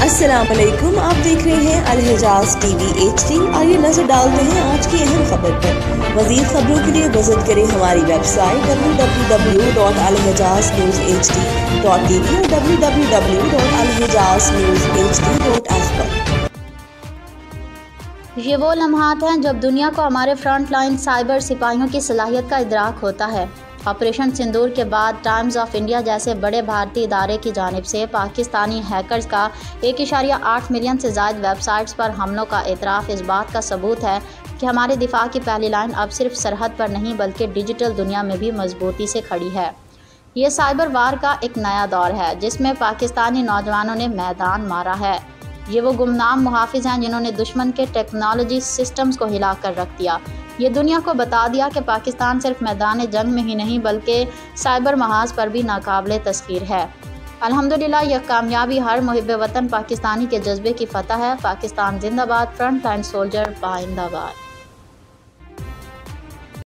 अस्सलाम वालेकुम, आप देख रहे हैं अल-हिजाज़ टीवी HD। आइए नजर डालते हैं आज की अहम खबर पर। मज़ीद खबरों के लिए विजिट करें हमारी वेबसाइट www.alhijaznews.hd.tv और www.alhijaznews.hd.app पर। ये वो लम्हात हैं जब दुनिया को हमारे फ्रंट लाइन साइबर सिपाहियों की सलाहियत का इदराक होता है। ऑपरेशन सिंदूर के बाद टाइम्स ऑफ इंडिया जैसे बड़े भारतीय इदारे की जानिब से पाकिस्तानी हैकर्स का 1.8 मिलियन से ज़ायद वेबसाइट्स पर हमलों का एतराफ़ इस बात का सबूत है कि हमारे दिफा की पहली लाइन अब सिर्फ सरहद पर नहीं बल्कि डिजिटल दुनिया में भी मजबूती से खड़ी है। ये साइबर वार का एक नया दौर है जिसमें पाकिस्तानी नौजवानों ने मैदान मारा है। ये वो गुमनाम मुहाफिज हैं जिन्होंने दुश्मन के टेक्नोलॉजी सिस्टम्स को हिला कर रख दिया। ये दुनिया को बता दिया कि पाकिस्तान सिर्फ मैदान जंग में ही नहीं बल्कि साइबर महाज पर भी नाकाबिले तस्खीर है। अल्हम्दुलिल्लाह यह कामयाबी हर मुहिब वतन पाकिस्तानी के जज्बे की फतह है। पाकिस्तान जिंदाबाद, फ्रंट लाइन सोल्जर जिंदाबाद।